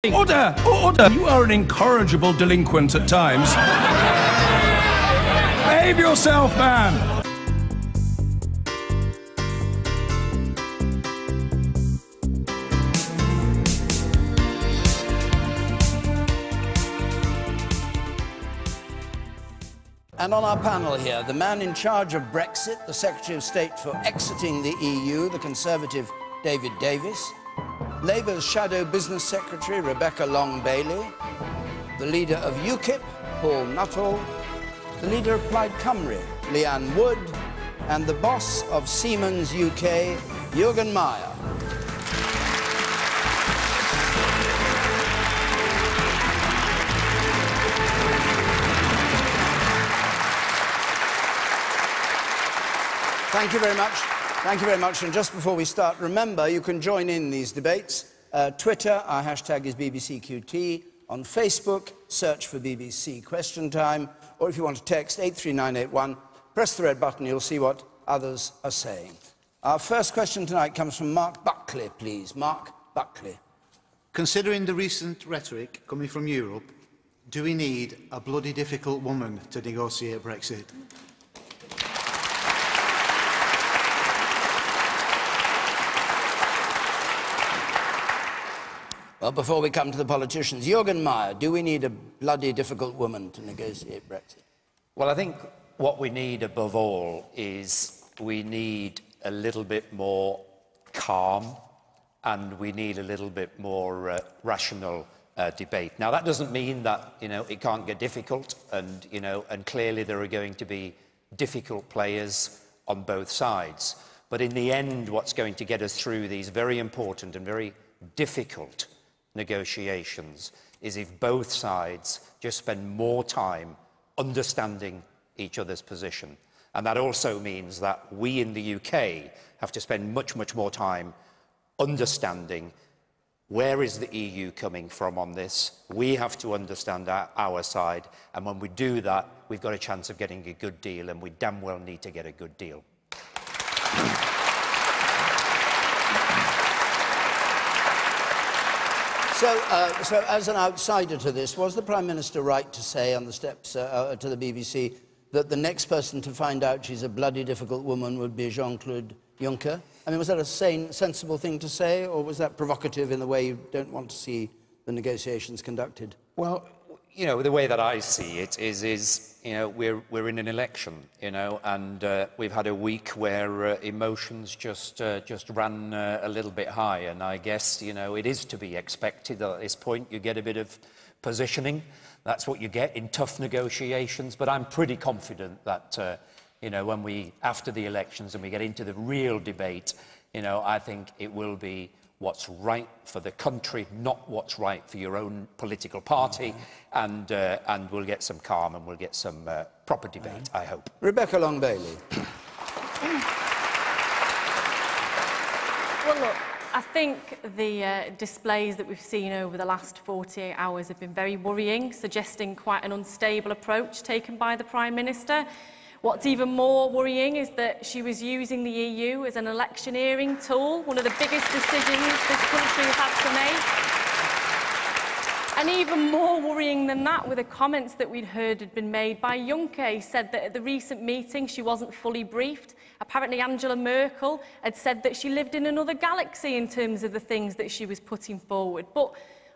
Order! Order! You are an incorrigible delinquent at times. Behave yourself, man! And on our panel here, the man in charge of Brexit, the Secretary of State for exiting the EU, the Conservative David Davis, Labour's Shadow Business Secretary, Rebecca Long-Bailey, the leader of UKIP, Paul Nuttall, the leader of Plaid Cymru, Leanne Wood, and the boss of Siemens UK, Jürgen Meyer. Thank you very much. Thank you very much. And just before we start, remember, you can join in these debates. Twitter, our hashtag is BBCQT. On Facebook, search for BBC Question Time. Or if you want to text 83981, press the red button, you'll see what others are saying. Our first question tonight comes from Mark Buckley, please. Mark Buckley. Considering the recent rhetoric coming from Europe, do we need a bloody difficult woman to negotiate Brexit? Well, before we come to the politicians, Jürgen Meyer, do we need a bloody difficult woman to negotiate Brexit? Well, I think what we need above all is we need a little bit more calm and we need a little bit more rational debate. Now, that doesn't mean that, it can't get difficult and, and clearly there are going to be difficult players on both sides. But in the end, what's going to get us through these very important and very difficult negotiations is if both sides just spend more time understanding each other's position. And that also means that we in the UK have to spend much, much more time understanding where is the EU coming from on this. We have to understand our side, and when we do that, we've got a chance of getting a good deal, and we damn well need to get a good deal. So as an outsider to this, was the Prime Minister right to say on the steps to the BBC that the next person to find out she's a bloody difficult woman would be Jean-Claude Juncker? I mean, was that a sane, sensible thing to say, or was that provocative in the way you don't want to see the negotiations conducted? Well, the way that I see it is we're in an election, and we've had a week where emotions just ran a little bit high, and I guess, it is to be expected that at this point you get a bit of positioning. That's what you get in tough negotiations, but I'm pretty confident that, when we, after the elections and we get into the real debate, I think it will be what's right for the country, not what's right for your own political party, and we'll get some calm and we'll get some proper debate, I hope. Rebecca Long-Bailey. Well, look, I think the displays that we've seen over the last 48 hours have been very worrying, suggesting quite an unstable approach taken by the Prime Minister. What's even more worrying is that she was using the EU as an electioneering tool, one of the biggest decisions this country has had to make. And even more worrying than that were the comments that we'd heard had been made by Juncker. He said that at the recent meeting she wasn't fully briefed. Apparently Angela Merkel had said that she lived in another galaxy in terms of the things that she was putting forward. But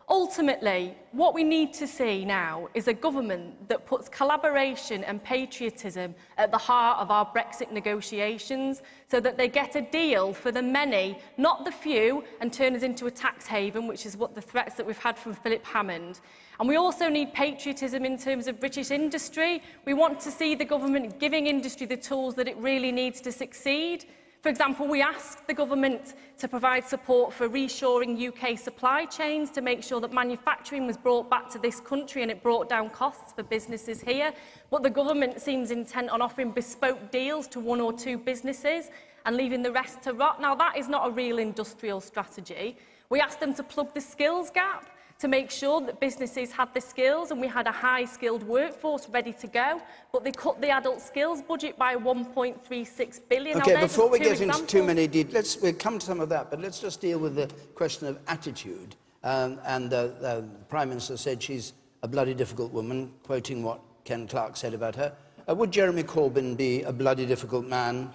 ultimately, what we need to see now is a government that puts collaboration and patriotism at the heart of our Brexit negotiations so that they get a deal for the many, not the few, and turn us into a tax haven, which is what the threats that we've had from Philip Hammond. And we also need patriotism in terms of British industry. We want to see the government giving industry the tools that it really needs to succeed. For example, we asked the government to provide support for reshoring UK supply chains to make sure that manufacturing was brought back to this country and it brought down costs for businesses here. But the government seems intent on offering bespoke deals to one or two businesses and leaving the rest to rot. Now, that is not a real industrial strategy. We asked them to plug the skills gap, to make sure that businesses had the skills and we had a high-skilled workforce ready to go, but they cut the adult skills budget by 1.36 billion. OK, before we get into too many details, we'll come to some of that, but let's just deal with the question of attitude. and the Prime Minister said she's a bloody difficult woman, quoting what Ken Clarke said about her. Would Jeremy Corbyn be a bloody difficult man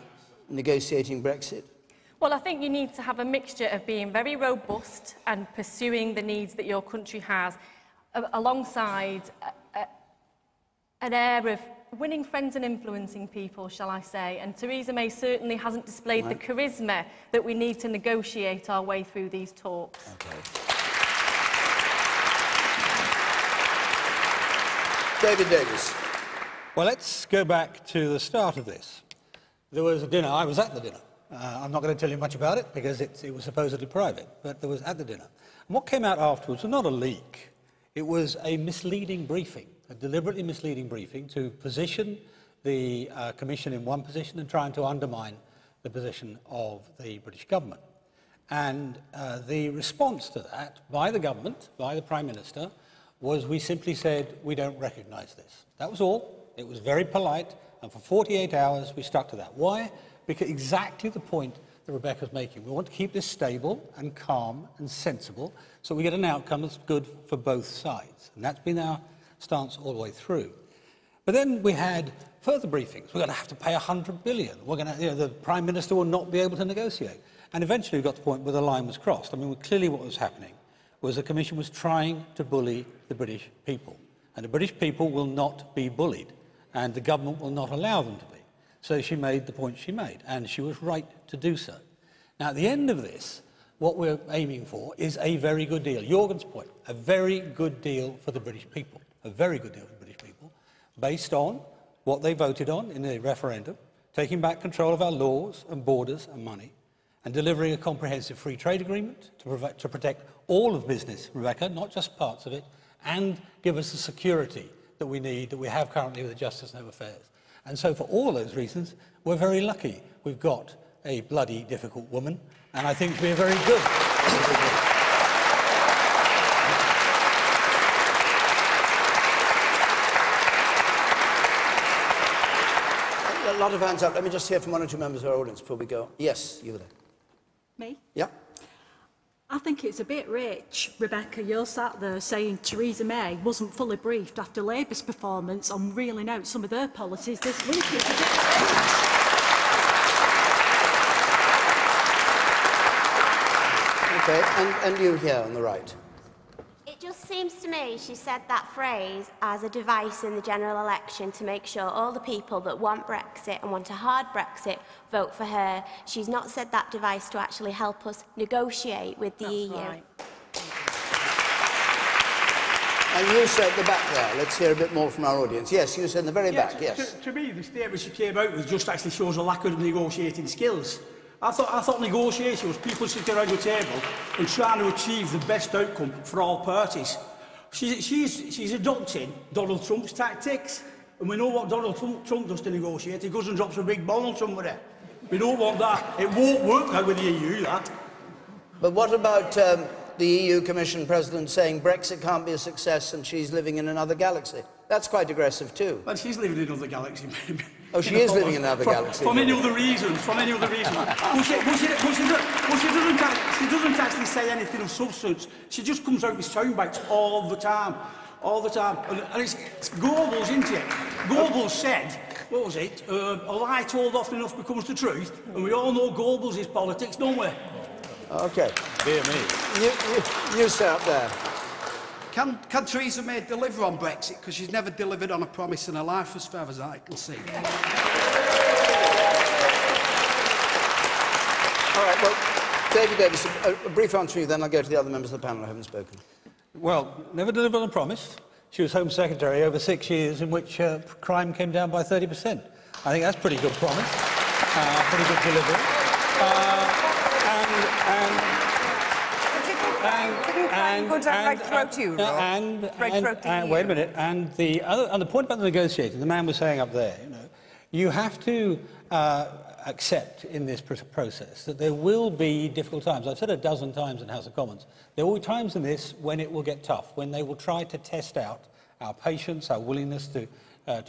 negotiating Brexit? Well, I think you need to have a mixture of being very robust and pursuing the needs that your country has, alongside an air of winning friends and influencing people, shall I say. And Theresa May certainly hasn't displayed the charisma that we need to negotiate our way through these talks. Okay. David Davis. Well, let's go back to the start of this. There was a dinner. I was at the dinner. I'm not going to tell you much about it because it was supposedly private, but there was at the dinner. And what came out afterwards was not a leak. It was a misleading briefing, a deliberately misleading briefing to position the Commission in one position and trying to undermine the position of the British government. And the response to that by the government, by the Prime Minister, was we simply said, we don't recognise this. That was all. It was very polite, and for 48 hours we stuck to that. Why? Because exactly the point that Rebecca's making. We want to keep this stable and calm and sensible so we get an outcome that's good for both sides. And that's been our stance all the way through. But then we had further briefings. We're going to have to pay $100 billion. We're going to, the Prime Minister will not be able to negotiate. And eventually we got to the point where the line was crossed. I mean, clearly what was happening was the Commission was trying to bully the British people. And the British people will not be bullied. And the government will not allow them to be. So she made the point she made, and she was right to do so. Now, at the end of this, what we're aiming for is a very good deal. Jorgen's point, a very good deal for the British people, a very good deal for the British people, based on what they voted on in the referendum, taking back control of our laws and borders and money, and delivering a comprehensive free trade agreement to protect all of business, Rebecca, not just parts of it, and give us the security that we need, that we have currently with the Justice and Home Affairs. And so for all those reasons, we're very lucky we've got a bloody difficult woman, and I think we're very good. A lot of hands up. Let me just hear from one or two members of our audience before we go. Yes, you were there. Me? Yeah. I think it's a bit rich, Rebecca, you're sat there saying Theresa May wasn't fully briefed after Labour's performance on reeling out some of their policies this week. It's a bit rich. Okay, and you here on the right. It just seems to me she said that phrase as a device in the general election to make sure all the people that want Brexit and want a hard Brexit vote for her. She's not said that device to actually help us negotiate with the EU. Right. And you said at the back there. Let's hear a bit more from our audience. Yes, you said in the very back, yes. To me, the statement she came out with just actually shows a lack of negotiating skills. I thought negotiation was people sitting around the table and trying to achieve the best outcome for all parties. She's adopting Donald Trump's tactics. And we know what Donald Trump does to negotiate. He goes and drops a big bomb on somebody. We don't want that. It won't work now with the EU, that. But what about the EU Commission President saying Brexit can't be a success and she's living in another galaxy? That's quite aggressive too. Well, she's living in another galaxy. Oh, she is living in another galaxy. For many other reasons, But she doesn't actually say anything of substance. She just comes out with sound bites all the time. All the time. And it's Goebbels, isn't it? Goebbels said, what was it? A lie told often enough becomes the truth. And we all know Goebbels is politics, don't we? Okay. Dear me. You sat there. Can Theresa May deliver on Brexit? Because she's never delivered on a promise in her life, as far as I can see. All right, well, David Davis, a brief answer from you, then I'll go to the other members of the panel who haven't spoken. Well, never delivered on a promise. She was Home Secretary over 6 years in which crime came down by 30%. I think that's pretty good promise, pretty good delivery. Wait a minute. And the point about the negotiating, the man was saying up there, you know, you have to accept in this process that there will be difficult times. I've said it a dozen times in House of Commons. There will be times in this when it will get tough, when they will try to test out our patience, our willingness to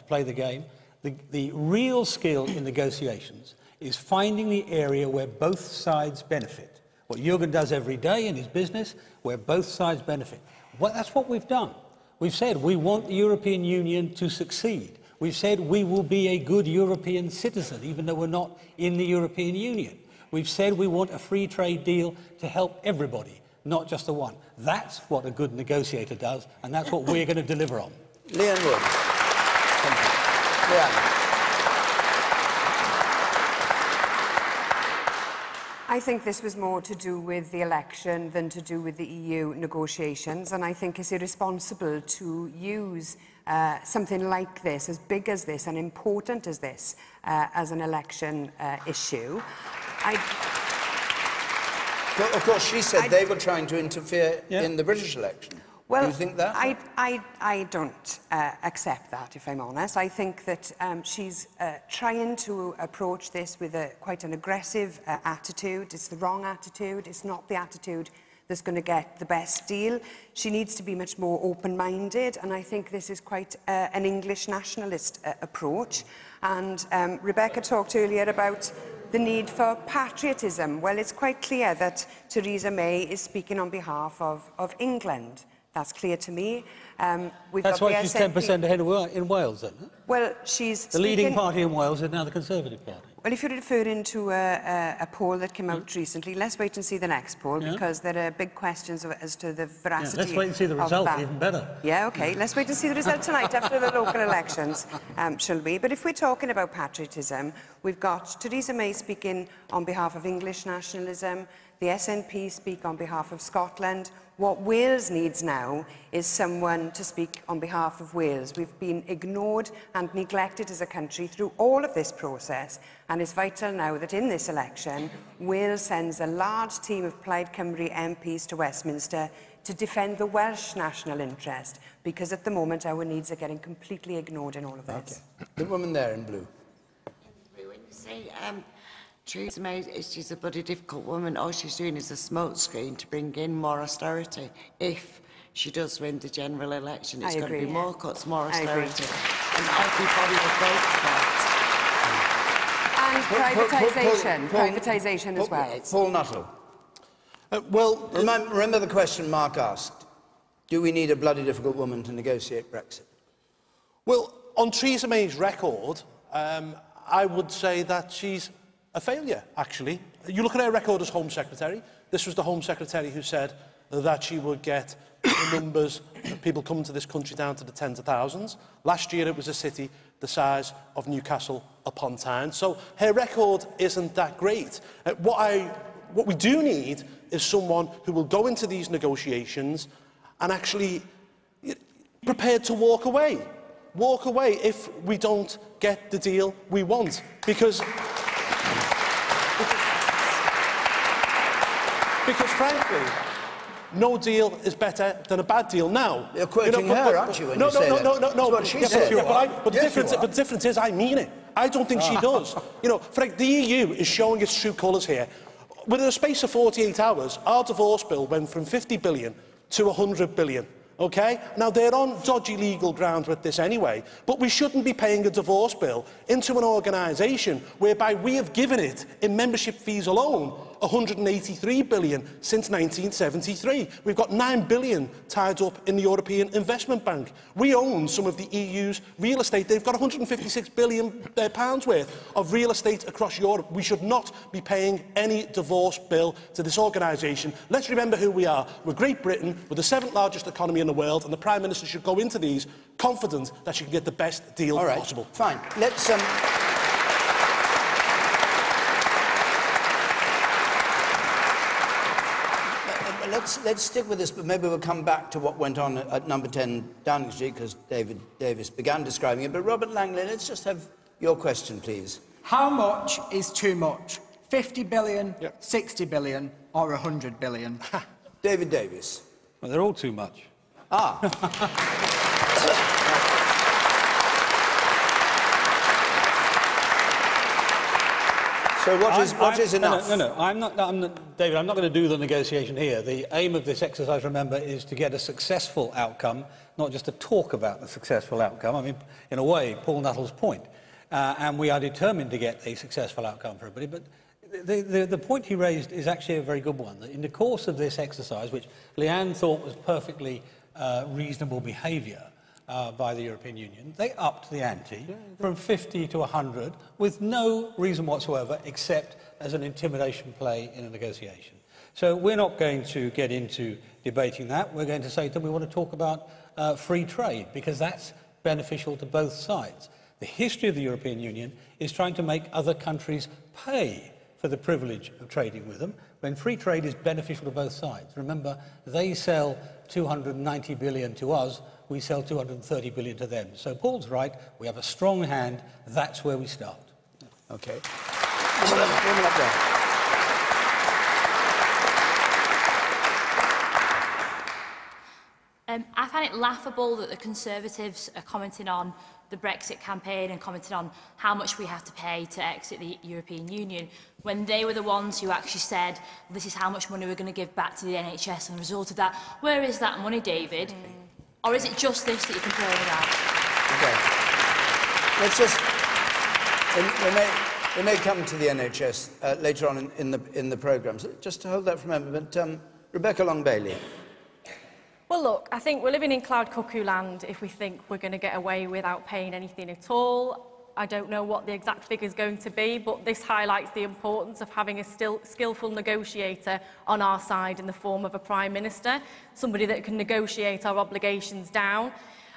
play the game. The real skill in negotiations is finding the area where both sides benefit, what Jürgen does every day in his business, where both sides benefit. Well, that's what we've done. We've said we want the European Union to succeed. We've said we will be a good European citizen, even though we're not in the European Union. We've said we want a free trade deal to help everybody, not just the one. That's what a good negotiator does, and that's what we're going to deliver on. Leanne Wood. Thank you. Leanne. I think this was more to do with the election than to do with the EU negotiations, and I think it's irresponsible to use something like this, as big as this and important as this, as an election issue. Well, of course, she said they were trying to interfere in the British election. Well, do you think that? I don't accept that, if I'm honest. I think that she's trying to approach this with quite an aggressive attitude. It's the wrong attitude. It's not the attitude that's going to get the best deal. She needs to be much more open-minded, and I think this is quite an English nationalist approach. And Rebecca talked earlier about the need for patriotism. Well, it's quite clear that Theresa May is speaking on behalf of England. That's clear to me. That's why she's 10% ahead in Wales, then? Huh? Well, she's the leading party in Wales is now the Conservative Party. Well, if you're referring to a poll that came out recently, let's wait and see the next poll, because there are big questions as to the veracity. Let's wait and see the result, even better. Yeah, OK. Let's wait and see the result tonight after the local elections, shall we? But if we're talking about patriotism, we've got Theresa May speaking on behalf of English nationalism, the SNP speak on behalf of Scotland. What Wales needs now is someone to speak on behalf of Wales. We've been ignored and neglected as a country through all of this process, and it's vital now that in this election, Wales sends a large team of Plaid Cymru MPs to Westminster to defend the Welsh national interest, because at the moment our needs are getting completely ignored in all of this. Okay. The woman there in blue. When you say Theresa May, she's a bloody difficult woman, all she's doing is a smokescreen to bring in more austerity. If she does win the general election, it's going to be more cuts, more austerity. And everybody will vote for that. And privatisation as well. Paul Nuttall. Remember the question Mark asked. Do we need a bloody difficult woman to negotiate Brexit? Well, on Theresa May's record, I would say that she's a failure, actually. You look at her record as Home Secretary. This was the Home Secretary who said that she would get the numbers of people coming to this country down to the tens of thousands. Last year it was a city the size of Newcastle upon Tyne. So her record isn't that great. What we do need is someone who will go into these negotiations and actually prepared to walk away. Walk away if we don't get the deal we want. Because frankly, no deal is better than a bad deal. Now, you're quoting her, aren't you? When you say that? No. That's what she said. But the difference is, I mean it. I don't think she does. You know, the EU is showing its true colours here. Within a space of 48 hours, our divorce bill went from 50 billion to 100 billion. OK? Now, they're on dodgy legal ground with this anyway, but we shouldn't be paying a divorce bill into an organisation whereby we have given it, in membership fees alone, 183 billion since 1973. We've got 9 billion tied up in the European Investment Bank. We own some of the EU's real estate. They've got 156 billion pounds worth of real estate across Europe. We should not be paying any divorce bill to this organisation. Let's remember who we are. We're Great Britain. We're the 7th largest economy in the world, and the Prime Minister should go into these confident that she can get the best deal possible. Fine. Let's stick with this, but maybe we'll come back to what went on at number 10 Downing Street, because David Davis began describing it. But Robert Langley, let's just have your question, please. How much is too much? 50 billion, 60 billion, or 100 billion? David Davis. Well, they're all too much. So what is enough? No, I'm not, David, I'm not going to do the negotiation here. The aim of this exercise, remember, is to get a successful outcome, not just to talk about the successful outcome. I mean, in a way, Paul Nuttall's point. And we are determined to get a successful outcome for everybody, but The point he raised is actually a very good one. In the course of this exercise, which Leanne thought was perfectly reasonable behaviour by the European Union, they upped the ante from 50 to 100 with no reason whatsoever except as an intimidation play in a negotiation. So we're not going to get into debating that. We're going to say that we want to talk about free trade, because that's beneficial to both sides. The history of the European Union is trying to make other countries pay for the privilege of trading with them, when free trade is beneficial to both sides. Remember, they sell 290 billion to us, we sell 230 billion to them. So Paul's right, we have a strong hand, that's where we start. Okay. Woman up there. I find it laughable that the Conservatives are commenting on the Brexit campaign and commenting on how much we have to pay to exit the European Union, when they were the ones who actually said, this is how much money we're going to give back to the NHS, and the result of that, where is that money, David? Or is it just this that you're complaining about? Okay. Let's just... We may come to the NHS later on in the programme. So just to hold that for a moment, but Rebecca Long-Bailey. Well, look, I think we're living in cloud cuckoo land if we think we're going to get away without paying anything at all. I don't know what the exact figure is going to be, but this highlights the importance of having a skillful negotiator on our side in the form of a Prime Minister, somebody that can negotiate our obligations down.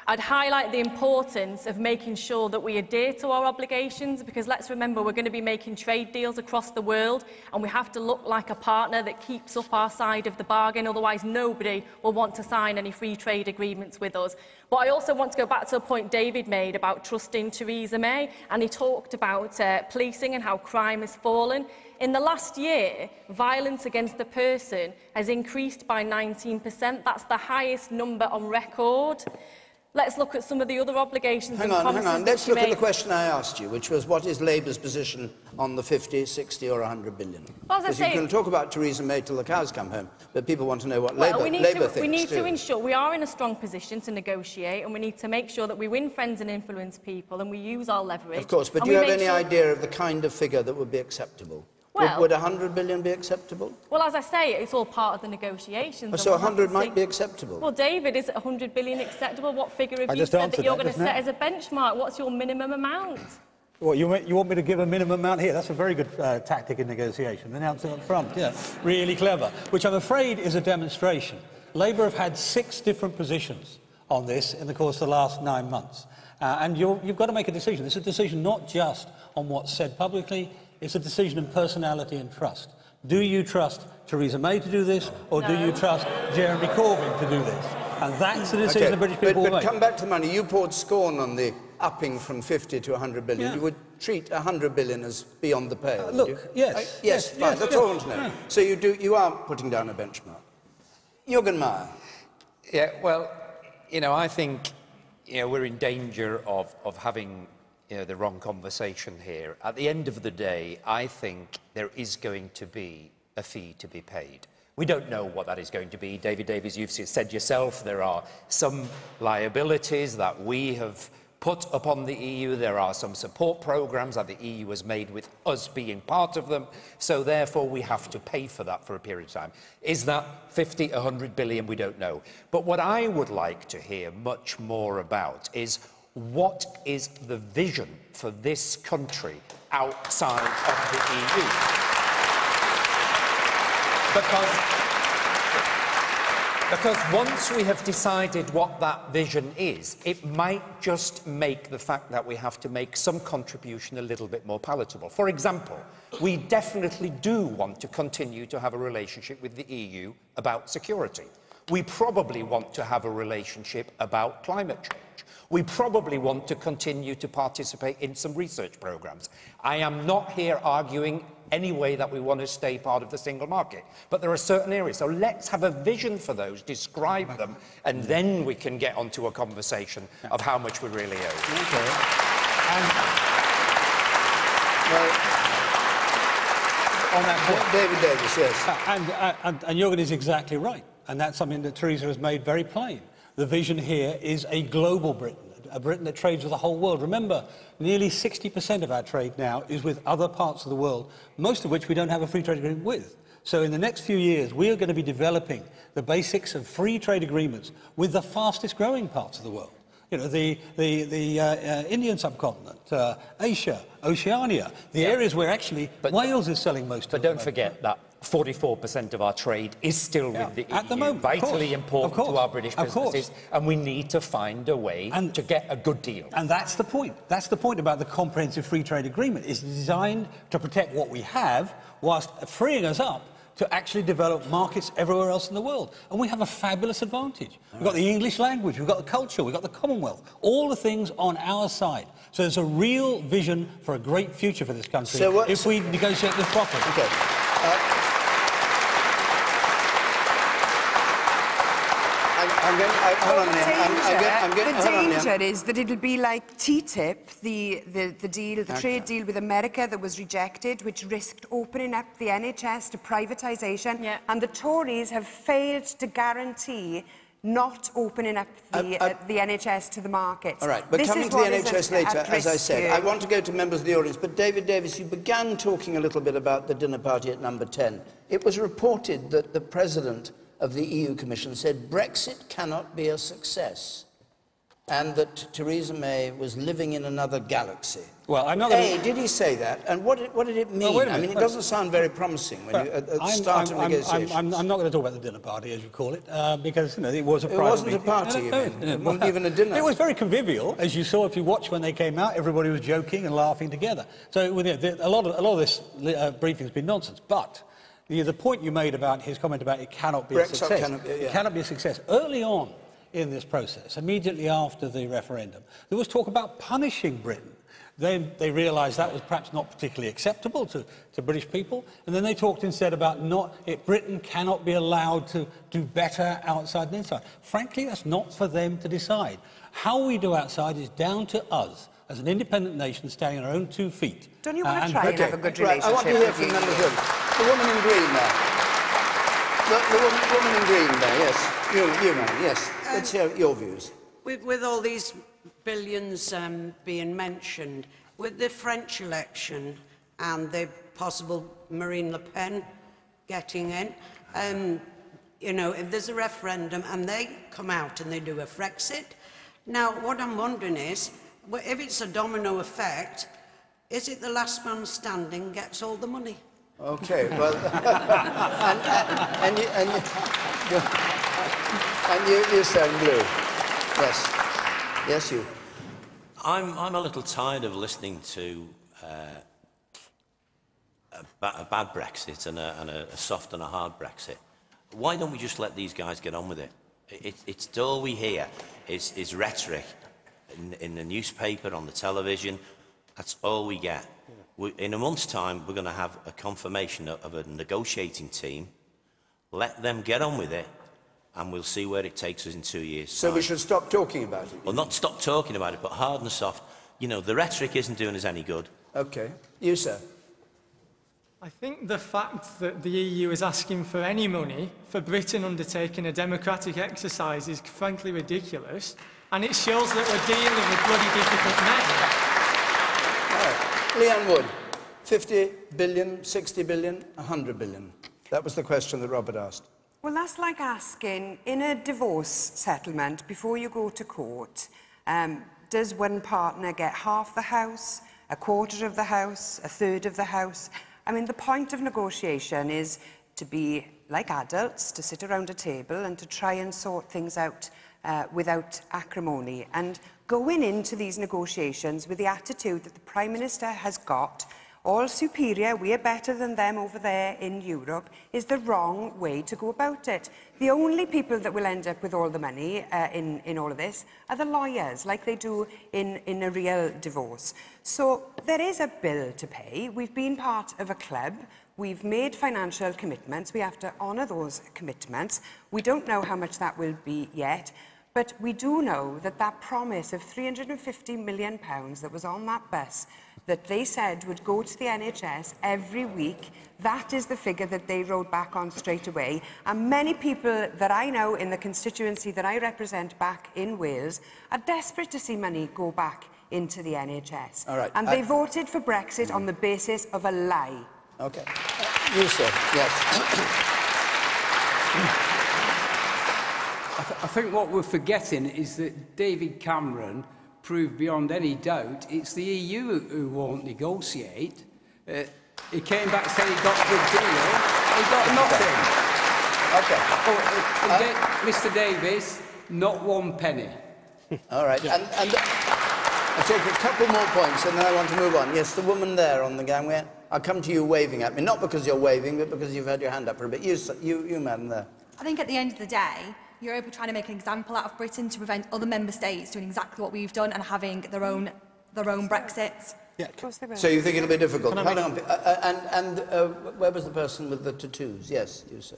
I'd highlight the importance of making sure that we adhere to our obligations, because let's remember we're going to be making trade deals across the world, and we have to look like a partner that keeps up our side of the bargain, otherwise nobody will want to sign any free trade agreements with us. But I also want to go back to a point David made about trusting Theresa May, and he talked about policing and how crime has fallen. In the last year, violence against the person has increased by 19%. That's the highest number on record. Let's look at some of the other obligations and promises. Hang on. Let's look at the question I asked you, which was, what is Labour's position on the 50, 60 or 100 billion? Well, as I Because say, you can talk about Theresa May till the cows come home, but people want to know what Labour thinks we need too. to ensure we are in a strong position to negotiate, and we need to make sure that we win friends and influence people, and we use our leverage. Of course, but do you have any idea of the kind of figure that would be acceptable? Well, would 100 billion be acceptable? Well, as I say, it's all part of the negotiations. So 100 might be acceptable? Well, David, is 100 billion acceptable? What figure have you just said that you're going to isn't set it? as a benchmark? What's your minimum amount? What, you want me to give a minimum amount here? That's a very good tactic in negotiation. Announce it up front, yeah. Really clever. Which I'm afraid is a demonstration. Labour have had 6 different positions on this in the course of the last 9 months. And you've got to make a decision. It's a decision not just on what's said publicly, it's a decision in personality and trust. Do you trust Theresa May to do this, or do you trust Jeremy Corbyn to do this? And that's the decision the British people will make. But come back to money. You poured scorn on the upping from 50 to 100 billion. Yeah. You would treat 100 billion as beyond the pale, would look, you? yes. Yes, fine. That's all I want to know. Yeah. So you are putting down a benchmark. Jürgen Meyer. Yeah, well, I think, we're in danger of having the wrong conversation here. At the end of the day, I think there is going to be a fee to be paid. We don't know what that is going to be. David Davies, you've said yourself, there are some liabilities that we have put upon the EU. There are some support programmes that the EU has made with us being part of them. So therefore, we have to pay for that for a period of time. Is that 50, 100 billion? We don't know. But what I would like to hear much more about is, what is the vision for this country outside of the EU? Because once we have decided what that vision is, it might just make the fact that we have to make some contribution a little bit more palatable. For example, we definitely do want to continue to have a relationship with the EU about security. We probably want to have a relationship about climate change. We probably want to continue to participate in some research programmes. I am not here arguing any way that we want to stay part of the single market, but there are certain areas. So let's have a vision for those, describe them, and then we can get onto a conversation of how much we really owe. Okay. On that point, David Davies, yes. And Jürgen is exactly right. And that's something that Theresa has made very plain. The vision here is a global Britain, a Britain that trades with the whole world. Remember, nearly 60% of our trade now is with other parts of the world, most of which we don't have a free trade agreement with. So in the next few years, we are going to be developing the basics of free trade agreements with the fastest growing parts of the world. You know, the Indian subcontinent, Asia, Oceania, the areas where actually Wales is selling most of it. But don't forget that 44% of our trade is still with the EU, at the moment, vitally important to our British businesses, and we need to find a way to get a good deal. And that's the point. That's the point about the comprehensive free trade agreement. It's designed to protect what we have whilst freeing us up to actually develop markets everywhere else in the world. And we have a fabulous advantage. We've got the English language, we've got the culture, we've got the Commonwealth, all the things on our side. So there's a real vision for a great future for this country if we negotiate this properly. Okay. The danger is that it'll be like TTIP, the trade deal with America that was rejected, which risked opening up the NHS to privatisation, and the Tories have failed to guarantee not opening up the NHS to the markets. All right, but coming to the NHS later, as I said, I want to go to members of the audience, but David Davis, you began talking a little bit about the dinner party at number 10. It was reported that the President of the EU Commission said Brexit cannot be a success, and that Theresa May was living in another galaxy. Well, I'm not did he say that? And what did it mean? Well, I mean, it doesn't sound very promising when you at the start of negotiations. I'm not going to talk about the dinner party, as you call it, because you know, it was a private wasn't meeting. a party, you mean? It wasn't even a dinner. It was very convivial, as you saw if you watched when they came out. Everybody was joking and laughing together. So a lot of this briefing has been nonsense. But the point you made about his comment about it cannot be a success. It cannot be a success. Early on in this process, immediately after the referendum, there was talk about punishing Britain. Then they realised that was perhaps not particularly acceptable to British people, and then they talked instead about Britain cannot be allowed to do better outside and inside. Frankly, that's not for them to decide. How we do outside is down to us as an independent nation standing on our own 2 feet. Don't you want to try and have a good relationship? I want to hear from members of the woman in green there. The woman in green there, yes. You man, yes. Let's hear your views. With all these billions being mentioned, with the French election and the possible Marine Le Pen getting in, you know, if there's a referendum and they come out and they do a Frexit, now what I'm wondering is, if it's a domino effect, is it the last man standing gets all the money? Okay, well, and you sound blue. Yes. Yes, you. I'm a little tired of listening to a bad Brexit and a soft and a hard Brexit. Why don't we just let these guys get on with it? It's all we hear is rhetoric in the newspaper, on the television. That's all we get. In a month's time, we're going to have a confirmation of a negotiating team. Let them get on with it, and we'll see where it takes us in 2 years' time. So we should stop talking about it? Well, not stop talking about it, but hard and soft. You know, the rhetoric isn't doing us any good. OK. You, sir? I think the fact that the EU is asking for any money for Britain undertaking a democratic exercise is frankly ridiculous, and it shows that we're dealing with bloody difficult men. Leanne Wood, 50 billion, 60 billion, 100 billion. That was the question that Robert asked. Well, that's like asking, in a divorce settlement, before you go to court, does one partner get half the house, a quarter of the house, a third of the house? I mean, the point of negotiation is to be like adults, to sit around a table and to try and sort things out without acrimony. And going into these negotiations with the attitude that the Prime Minister has got, all superior, we are better than them over there in Europe, is the wrong way to go about it. The only people that will end up with all the money in all of this are the lawyers, like they do in a real divorce. So there is a bill to pay. We've been part of a club. We've made financial commitments. We have to honour those commitments. We don't know how much that will be yet. But we do know that that promise of £350 million that was on that bus that they said would go to the NHS every week, that is the figure that they rode back on straight away. And many people that I know in the constituency that I represent back in Wales are desperate to see money go back into the NHS. All right. And they voted for Brexit on the basis of a lie. OK. You, sir. Yes. I think what we're forgetting is that David Cameron proved beyond any doubt it's the EU who won't negotiate. He came back saying he got a good deal. He got nothing. Okay. Mr Davis, not one penny. All right. And I'll take a couple more points and then I want to move on. Yes, the woman there on the gangway. I'll come to you waving at me, not because you're waving, but because you've had your hand up for a bit. You madam there. I think at the end of the day, Europe are trying to make an example out of Britain to prevent other member states doing exactly what we've done and having their own Brexit. Yeah. So you think it'll be difficult? Hold on. Where was the person with the tattoos? Yes, you sir.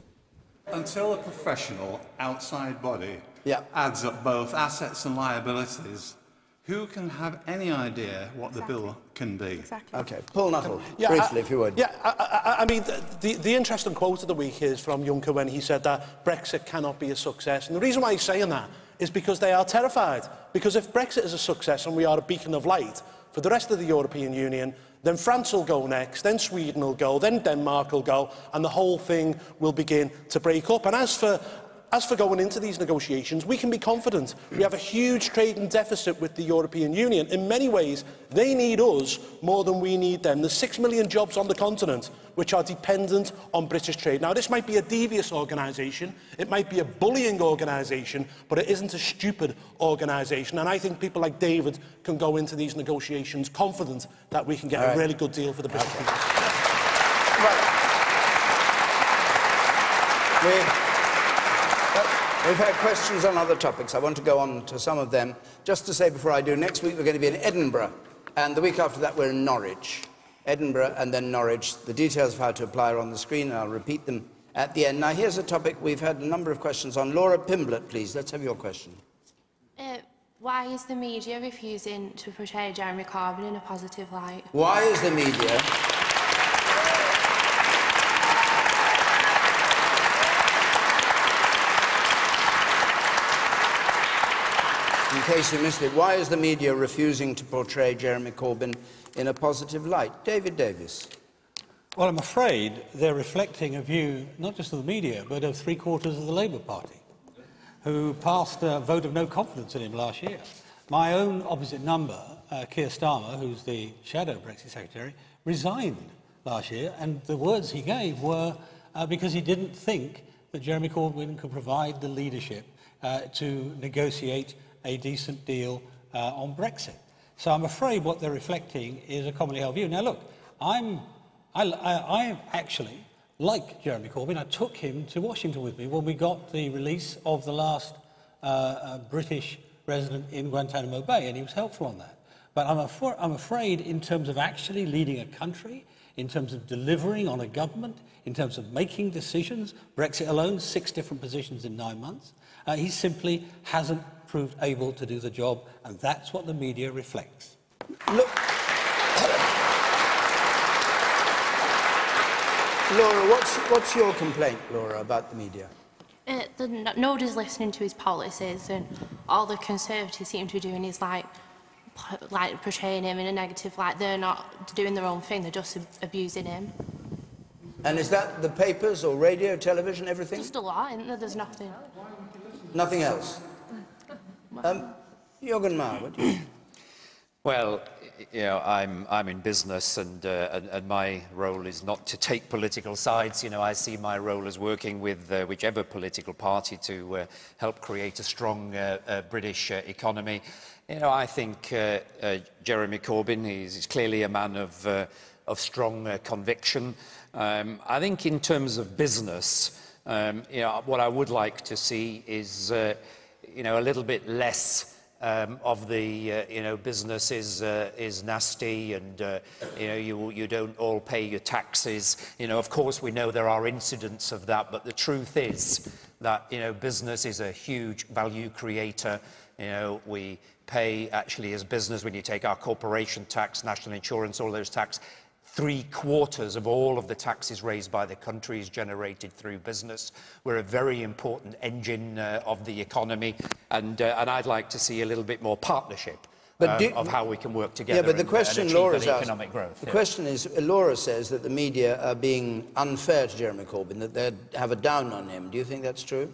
Until a professional outside body adds up both assets and liabilities, who can have any idea what the bill can be? Exactly. OK. Paul Nuttall, briefly, if you would. Yeah, I mean, the interesting quote of the week is from Juncker when he said that Brexit cannot be a success. And the reason why he's saying that is because they are terrified. Because if Brexit is a success and we are a beacon of light for the rest of the European Union, then France will go next, then Sweden will go, then Denmark will go, and the whole thing will begin to break up. And as for going into these negotiations, we can be confident. We have a huge trading deficit with the European Union. In many ways, they need us more than we need them. There's 6 million jobs on the continent which are dependent on British trade. Now, this might be a devious organisation, it might be a bullying organisation, but it isn't a stupid organisation. And I think people like David can go into these negotiations confident that we can get a really good deal for the British people. We've had questions on other topics. I want to go on to some of them. Just to say before I do, next week we're going to be in Edinburgh, and the week after that we're in Norwich. Edinburgh and then Norwich. The details of how to apply are on the screen, and I'll repeat them at the end. Now, here's a topic we've had a number of questions on. Laura Pimblett, please. Let's have your question. Why is the media refusing to portray Jeremy Corbyn in a positive light? Why is the media... In case you missed it, why is the media refusing to portray Jeremy Corbyn in a positive light? David Davis. Well, I'm afraid they're reflecting a view, not just of the media, but of three-quarters of the Labour Party, who passed a vote of no confidence in him last year. My own opposite number, Keir Starmer, who's the shadow Brexit secretary, resigned last year, and the words he gave were because he didn't think that Jeremy Corbyn could provide the leadership to negotiate a decent deal on Brexit. So I'm afraid what they're reflecting is a commonly held view. Now, look, I actually like Jeremy Corbyn. I took him to Washington with me when we got the release of the last British resident in Guantanamo Bay, and he was helpful on that. But I'm afraid in terms of actually leading a country, in terms of delivering on a government, in terms of making decisions, Brexit alone, 6 different positions in 9 months, he simply hasn't proved able to do the job, and that's what the media reflects. Look, Laura, what's your complaint, Laura, about the media? Nobody's listening to his policies, and all the Conservatives seem to be doing is like portraying him in a negative light. They're not doing their own thing, they're just abusing him. And is that the papers or radio, television, everything? Just a lot, isn't there? There's nothing. Nothing else? Jürgen Mayer, what do you... Well, you know, I'm in business, and my role is not to take political sides. You know, I see my role as working with whichever political party to help create a strong British economy. You know, I think Jeremy Corbyn is clearly a man of strong conviction. I think in terms of business, you know, what I would like to see is you know, a little bit less of the, you know, business is nasty, and, you know, you don't all pay your taxes. You know, of course, we know there are incidents of that, but the truth is that, business is a huge value creator. We pay, actually, as business, when you take our corporation tax, national insurance, all those tax, 3/4 of all of the taxes raised by the country is generated through business. We're a very important engine of the economy, and I'd like to see a little bit more partnership of how we can work together. Yeah, but the question Laura's asked, economic growth. The question is, Laura says that the media are being unfair to Jeremy Corbyn, that they have a down on him. Do you think that's true?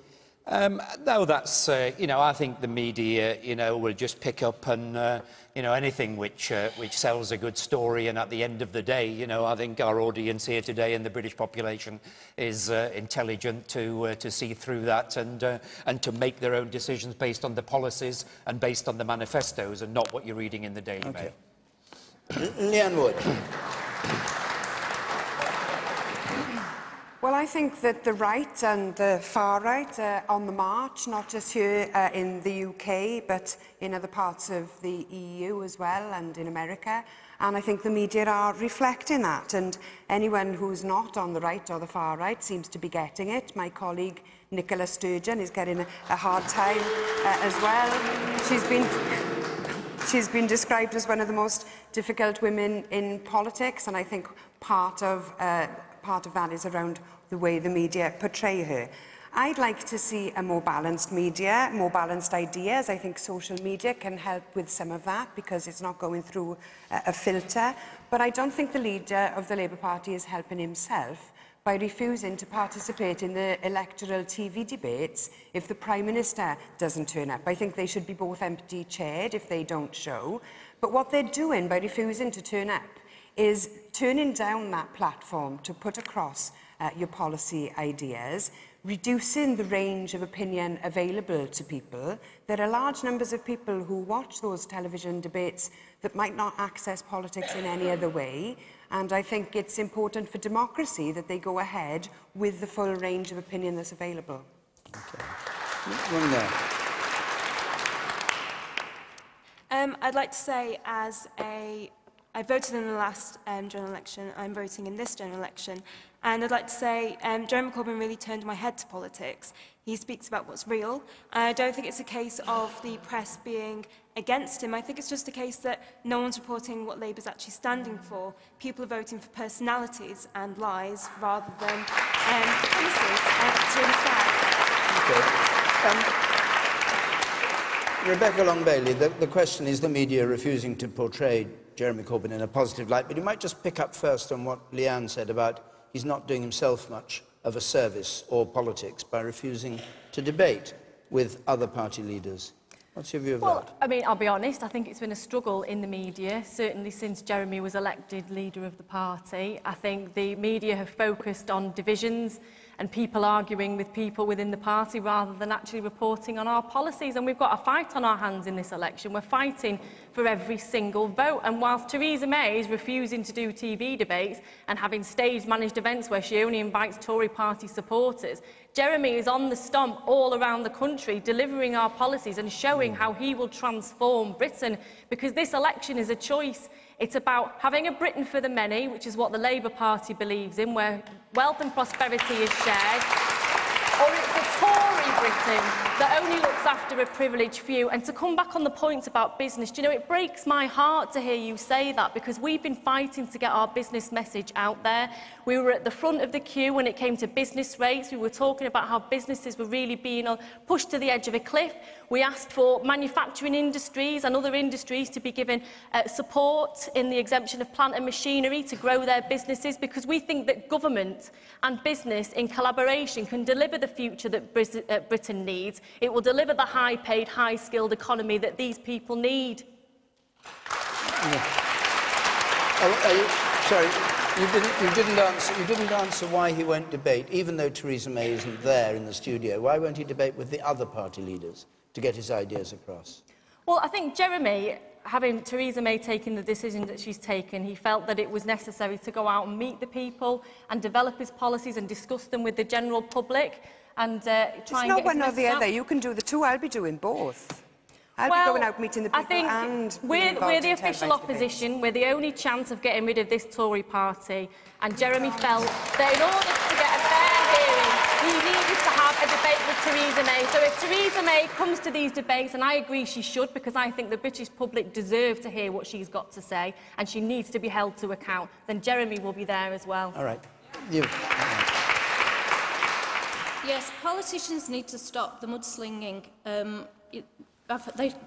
No, that's, I think the media, will just pick up and, anything which sells a good story. And at the end of the day, I think our audience here today and the British population is intelligent to see through that and to make their own decisions based on the policies and based on the manifestos and not what you're reading in the Daily Mail. Leanne Wood. Well, I think that the right and the far right are on the march, not just here in the UK, but in other parts of the EU as well and in America. And I think the media are reflecting that. And anyone who's not on the right or the far right seems to be getting it. My colleague Nicola Sturgeon is getting a hard time as well. She's been described as one of the most difficult women in politics, and I think part of that is around the way the media portray her. I'd like to see a more balanced media, more balanced ideas. I think social media can help with some of that because it's not going through a filter. But I don't think the leader of the Labour Party is helping himself by refusing to participate in the electoral TV debates if the Prime Minister doesn't turn up. I think they should be both empty-chaired if they don't show. But what they're doing by refusing to turn up is turning down that platform to put across your policy ideas, reducing the range of opinion available to people. There are large numbers of people who watch those television debates that might not access politics in any other way, and I think it's important for democracy that they go ahead with the full range of opinion that's available. Okay. One there. I'd like to say, I voted in the last general election, I'm voting in this general election, and I'd like to say Jeremy Corbyn really turned my head to politics. He speaks about what's real. I don't think it's a case of the press being against him. I think it's just a case that no one's reporting what Labour's actually standing for. People are voting for personalities and lies rather than policies. It's really sad. Okay. Rebecca Long-Bailey, the question is the media refusing to portray Jeremy Corbyn in a positive light, but you might just pick up first on what Leanne said about he's not doing himself much of a service or politics by refusing to debate with other party leaders. What's your view of that? I mean, I'll be honest, I think it's been a struggle in the media, certainly since Jeremy was elected leader of the party. I think the media have focused on divisions and people arguing with people within the party rather than actually reporting on our policies. And we've got a fight on our hands in this election. We're fighting for every single vote. And whilst Theresa May is refusing to do TV debates and having staged managed events where she only invites Tory party supporters, Jeremy is on the stomp all around the country, delivering our policies and showing how he will transform Britain. Because this election is a choice. It's about having a Britain for the many, which is what the Labour Party believes in, where wealth and prosperity is shared, or it's a Tory Britain that only looks after a privileged few. And to come back on the point about business, do you know, it breaks my heart to hear you say that, because we've been fighting to get our business message out there. We were at the front of the queue when it came to business rates. We were talking about how businesses were really being pushed to the edge of a cliff. We asked for manufacturing industries and other industries to be given support in the exemption of plant and machinery to grow their businesses, because we think that government and business in collaboration can deliver the future that Britain needs. It will deliver the high-paid, high-skilled economy that these people need. Sorry, you didn't answer why he won't debate, even though Theresa May isn't there in the studio. Why won't he debate with the other party leaders to get his ideas across? Well, I think Jeremy, having Theresa May taken the decision that she's taken, he felt that it was necessary to go out and meet the people and develop his policies and discuss them with the general public and try and get his message out. It's not one or the other. You can do the two. I'll be doing both. I'll be going out meeting the people. I think we're the official opposition. We're the only chance of getting rid of this Tory party. And Jeremy felt that in order to get a fair hearing We needed to have a debate with Theresa May. So if Theresa May comes to these debates, and I agree she should, because I think the British public deserve to hear what she's got to say, and she needs to be held to account, then Jeremy will be there as well. All right. You. Yes, politicians need to stop the mudslinging.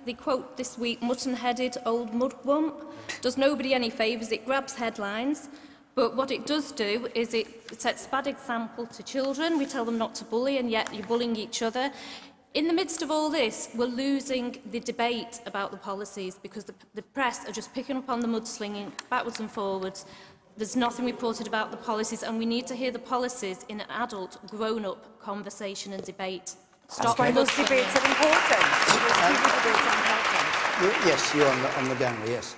They quote this week, mutton-headed old mudwump. Does nobody any favours, it grabs headlines. But what it does do is it sets bad example to children. We tell them not to bully, and yet you're bullying each other. In the midst of all this, we're losing the debate about the policies because the press are just picking up on the mudslinging backwards and forwards. There's nothing reported about the policies, and we need to hear the policies in an adult, grown-up conversation and debate. Stop those debates are important. Yes, you're on the gangway, yes.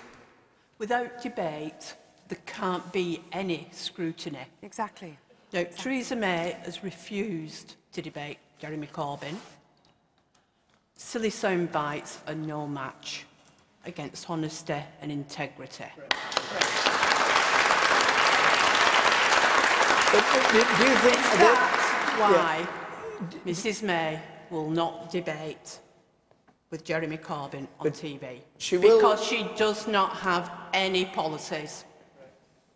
Without debate, there can't be any scrutiny. Exactly. Now, Theresa May has refused to debate Jeremy Corbyn. Silly sound bites are no match against honesty and integrity. Do you think that's why Mrs May will not debate with Jeremy Corbyn on TV? Because she does not have any policies.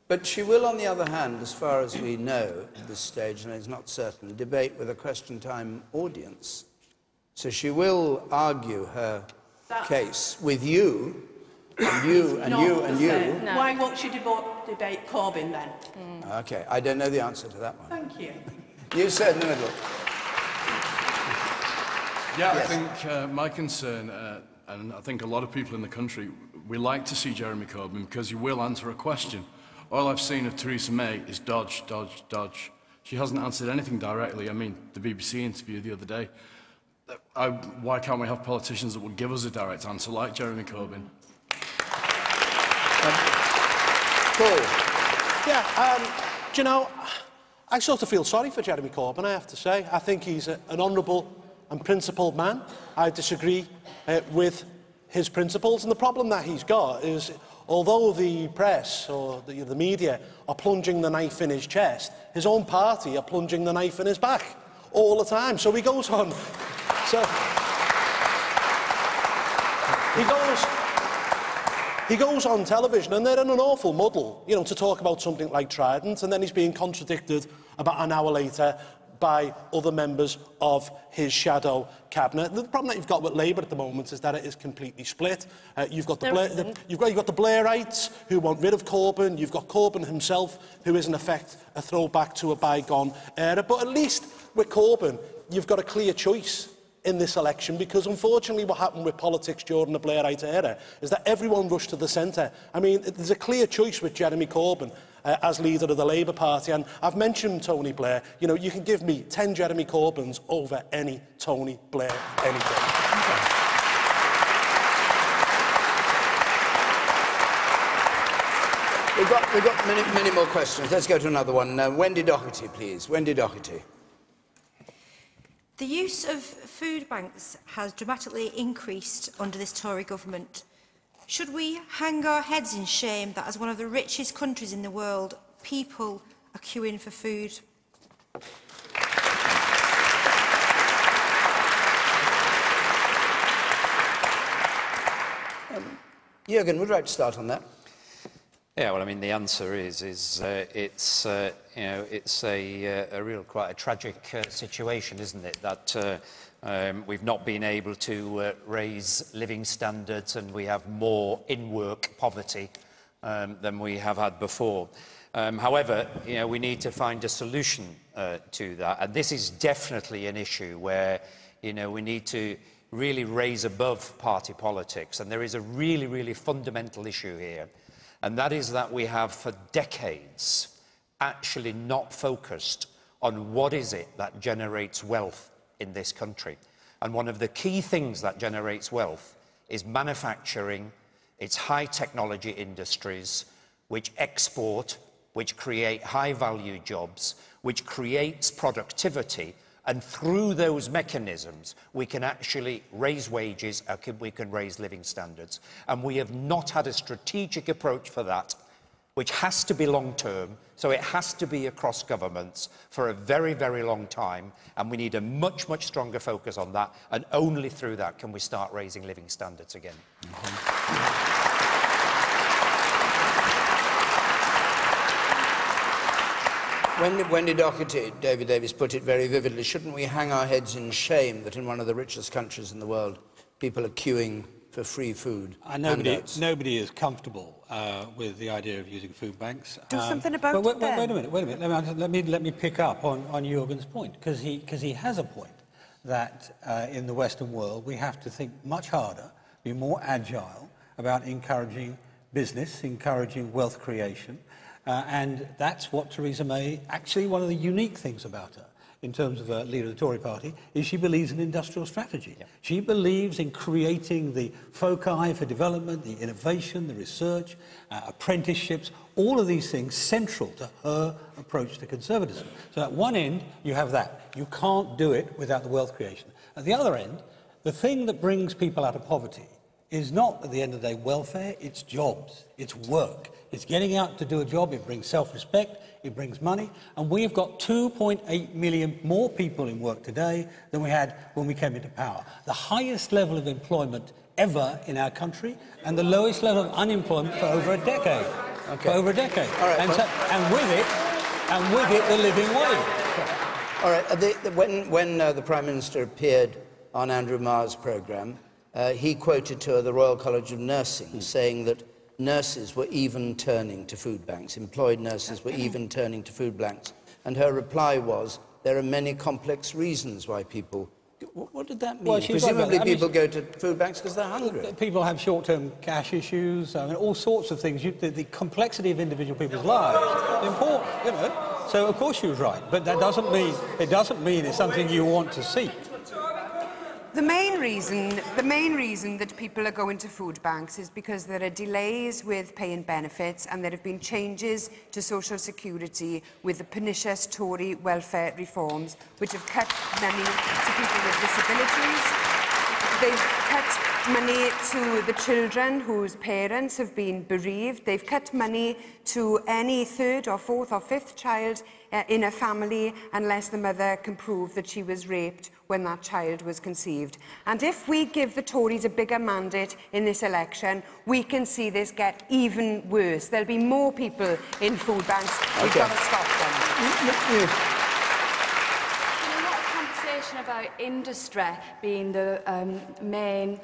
But she will, on the other hand, as far as we know at this stage, and it's not certain, debate with a question time audience. So she will argue her case with you, and you, and you, and you. No. Why won't she debate Corbyn then? OK, I don't know the answer to that one. Thank you. You said in the middle. Yeah, Yes. I think my concern, and I think a lot of people in the country, we like to see Jeremy Corbyn because he will answer a question. All I've seen of Theresa May is dodge, dodge, dodge. She hasn't answered anything directly. I mean, the BBC interview the other day. Why can't we have politicians that will give us a direct answer, like Jeremy Corbyn? Paul. Yeah, do you know, I sort of feel sorry for Jeremy Corbyn, I have to say. I think he's an honourable and principled man. I disagree with his principles, and the problem that he's got is, although the press or the media are plunging the knife in his chest, his own party are plunging the knife in his back all the time. So he goes on. So he goes on television, and they're in an awful muddle, you know, to talk about something like Trident, and then he's being contradicted about an hour later by other members of his shadow cabinet. The problem that you've got with Labour at the moment is that it is completely split. You've got the Blairites who want rid of Corbyn. You've got Corbyn himself, who is in effect a throwback to a bygone era. But at least with Corbyn, you've got a clear choice in this election, because unfortunately what happened with politics during the Blairite era is that everyone rushed to the centre. I mean, there's a clear choice with Jeremy Corbyn as leader of the Labour Party, and I've mentioned Tony Blair. You know, you can give me 10 Jeremy Corbyns over any Tony Blair any day. We've got many more questions. Let's go to another one. Wendy Doherty, please. Wendy Doherty. The use of food banks has dramatically increased under this Tory government. Should we hang our heads in shame that as one of the richest countries in the world, people are queuing for food? Jürgen, would you like to start on that? Yeah, well, I mean, the answer is it's you know, it's a real quite a tragic situation, isn't it? That we've not been able to raise living standards, and we have more in-work poverty than we have had before. However, you know, we need to find a solution to that, and this is definitely an issue where, you know, we need to really raise above party politics, and there is a really, really fundamental issue here. And that is that we have, for decades, actually not focused on what is it that generates wealth in this country. And one of the key things that generates wealth is manufacturing, it's high technology industries, which export, which create high-value jobs, which creates productivity, and through those mechanisms, we can actually raise wages, we can raise living standards. And we have not had a strategic approach for that. which has to be long-term, so it has to be across governments for a very, very long time, and we need a much, much stronger focus on that, and only through that can we start raising living standards again. Wendy Doherty, David Davis, put it very vividly. Shouldn't we hang our heads in shame that in one of the richest countries in the world, people are queuing for free food? Nobody is comfortable with the idea of using food banks. Do something about it. Wait a minute. Let me pick up on Jürgen's point, because he has a point that in the Western world we have to think much harder, be more agile about encouraging business, encouraging wealth creation. And that's what Theresa May, actually one of the unique things about her, in terms of a leader of the Tory party, is she believes in industrial strategy. Yeah. She believes in creating the foci for development, the innovation, the research, apprenticeships, all of these things central to her approach to conservatism. So at one end, you have that. You can't do it without the wealth creation. At the other end, the thing that brings people out of poverty is not, at the end of the day, welfare, it's jobs, it's work. It's getting out to do a job, it brings self-respect, it brings money, and we've got 2.8 million more people in work today than we had when we came into power. The highest level of employment ever in our country, and the lowest level of unemployment for over a decade. Okay. For over a decade. All right, and with it, the living wage. All right, when the Prime Minister appeared on Andrew Marr's programme, he quoted to her the Royal College of Nursing, saying that nurses were even turning to food banks, employed nurses were even turning to food banks. And her reply was, there are many complex reasons why people... What did that mean? Well, presumably people go to food banks because they're hungry. People have short-term cash issues, I mean, all sorts of things. The complexity of individual people's lives is important, you know. So, of course, she was right. But that doesn't mean it's something you want to seek. The main reason that people are going to food banks is because there are delays with paying benefits, and there have been changes to social security with the pernicious Tory welfare reforms, which have cut money to people with disabilities. They've cut money to the children whose parents have been bereaved. They've cut money to any third or fourth or fifth child in a family unless the mother can prove that she was raped when that child was conceived. And if we give the Tories a bigger mandate in this election, we can see this get even worse. There'll be more people in food banks. We've got to stop them. About industry being the main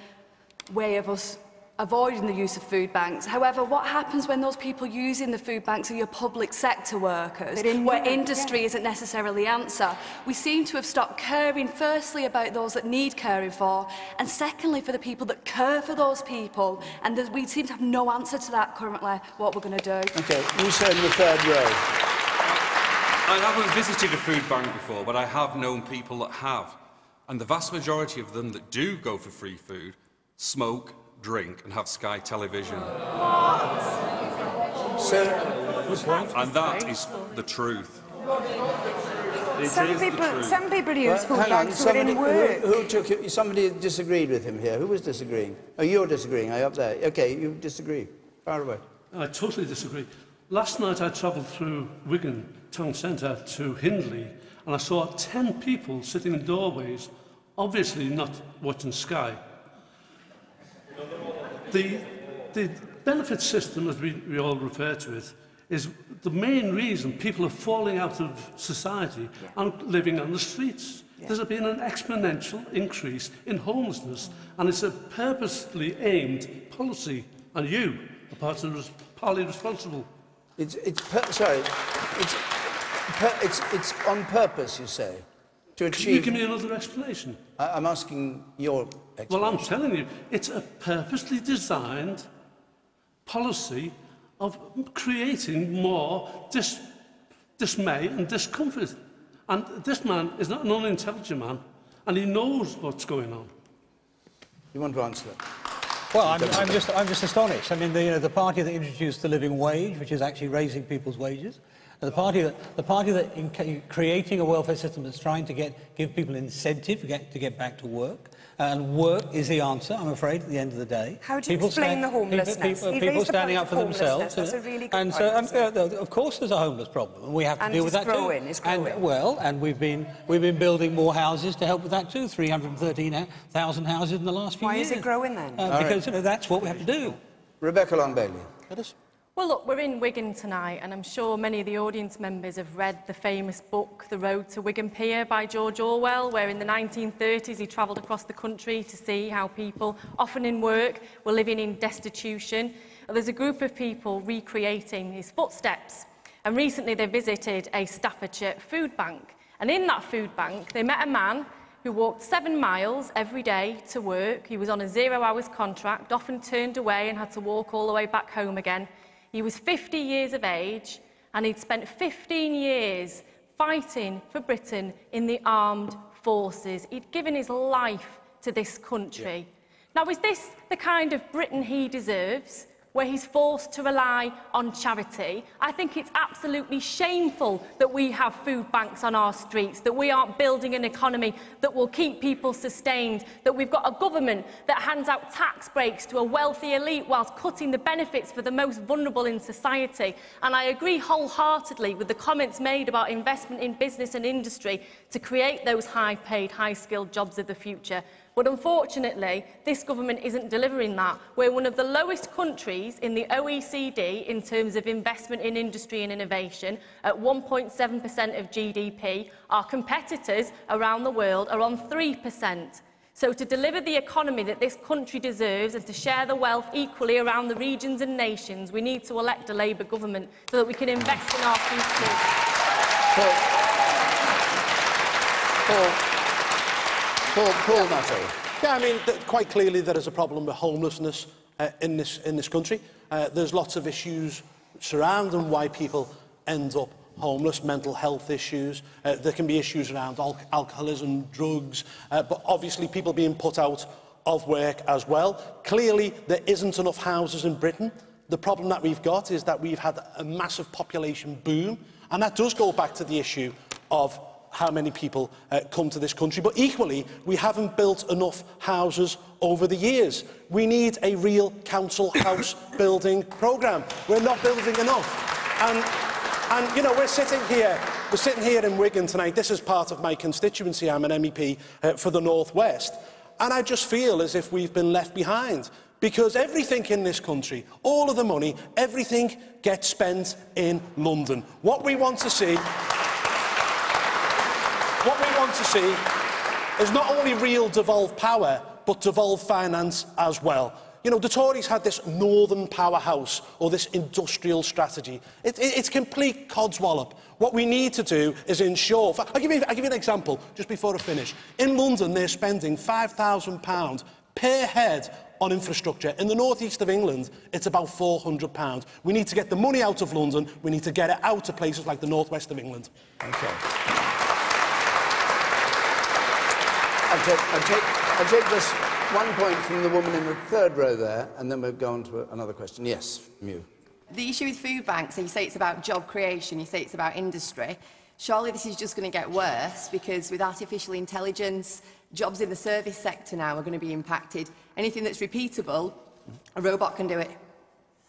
way of us avoiding the use of food banks. However, what happens when those people using the food banks are your public sector workers, where industry isn't necessarily the answer? We seem to have stopped caring, firstly, about those that need caring for, and secondly, for the people that care for those people. And we seem to have no answer to that currently, what we're going to do. OK, you said in the third row. I haven't visited a food bank before, but I have known people that have. And the vast majority of them that do go for free food smoke, drink and have Sky television. And that is the truth. Some people use food banks who are in work. Who took it? Somebody disagreed with him here. Who was disagreeing? Oh, you're disagreeing. Are you up there? OK, you disagree. Far away. I totally disagree. Last night I travelled through Wigan town centre to Hindley, and I saw 10 people sitting in doorways, obviously not watching Sky. The benefit system, as we all refer to it, is the main reason people are falling out of society and living on the streets. There's been an exponential increase in homelessness, and it's a purposely aimed policy, and you are partly responsible. It's on purpose, you say, to achieve... Can you give me another explanation? I'm asking your explanation. Well, I'm telling you, it's a purposely designed policy of creating more dismay and discomfort. And this man is not an unintelligent man, and he knows what's going on. You want to answer that? Well, I'm just astonished. I mean, the party that introduced the living wage, which is actually raising people's wages, The party that creating a welfare system that's trying to give people incentive to get back to work. And work is the answer, I'm afraid, at the end of the day. How do you explain the homelessness? People standing up for themselves. That's a really good and point, so, of course, there's a homeless problem, and we have to deal with that too. It's growing. And we've been building more houses to help with that too. 313,000 houses in the last few years. Why is it growing then? Because that's what we have to do. Rebecca Long-Bailey. Well, look, we're in Wigan tonight, and I'm sure many of the audience members have read the famous book, The Road to Wigan Pier by George Orwell, where in the 1930s he travelled across the country to see how people, often in work, were living in destitution. There's a group of people recreating his footsteps, and recently they visited a Staffordshire food bank. And in that food bank, they met a man who walked 7 miles every day to work. He was on a 0-hours contract, often turned away and had to walk all the way back home again. He was 50 years of age, and he'd spent 15 years fighting for Britain in the armed forces. He'd given his life to this country. Now, is this the kind of Britain he deserves, where he's forced to rely on charity? I think it's absolutely shameful that we have food banks on our streets, that we aren't building an economy that will keep people sustained, that we've got a government that hands out tax breaks to a wealthy elite whilst cutting the benefits for the most vulnerable in society. And I agree wholeheartedly with the comments made about investment in business and industry to create those high-paid, high-skilled jobs of the future. But unfortunately, this government isn't delivering that. We're one of the lowest countries in the OECD in terms of investment in industry and innovation, at 1.7% of GDP. Our competitors around the world are on 3%. So to deliver the economy that this country deserves and to share the wealth equally around the regions and nations, we need to elect a Labour government so that we can invest in our future. Paul Nuttall. Yeah, I mean, quite clearly there is a problem with homelessness in this country. There's lots of issues surrounding why people end up homeless, mental health issues. There can be issues around alcoholism, drugs, but obviously people being put out of work as well. Clearly, there isn't enough houses in Britain. The problem that we've got is that we've had a massive population boom, and that does go back to the issue of how many people come to this country. But equally, we haven't built enough houses over the years. We need a real council house building programme. We're not building enough. And you know, we're sitting here in Wigan tonight. This is part of my constituency. I'm an MEP for the North West. And I just feel as if we've been left behind, because everything in this country, all of the money, everything gets spent in London. What we want to see is not only real devolved power, but devolved finance as well. You know, the Tories had this northern powerhouse, or this industrial strategy. It's complete codswallop. What we need to do is ensure... I'll give you an example, just before I finish. In London, they're spending £5,000 per head on infrastructure. In the northeast of England, it's about £400. We need to get the money out of London. We need to get it out to places like the northwest of England. Okay. I'll take just one point from the woman in the third row there, and then we'll go on to another question. Yes, Mew. The issue with food banks, and you say it's about job creation, you say it's about industry. Surely this is just going to get worse, because with artificial intelligence, jobs in the service sector now are going to be impacted. Anything that's repeatable, a robot can do it.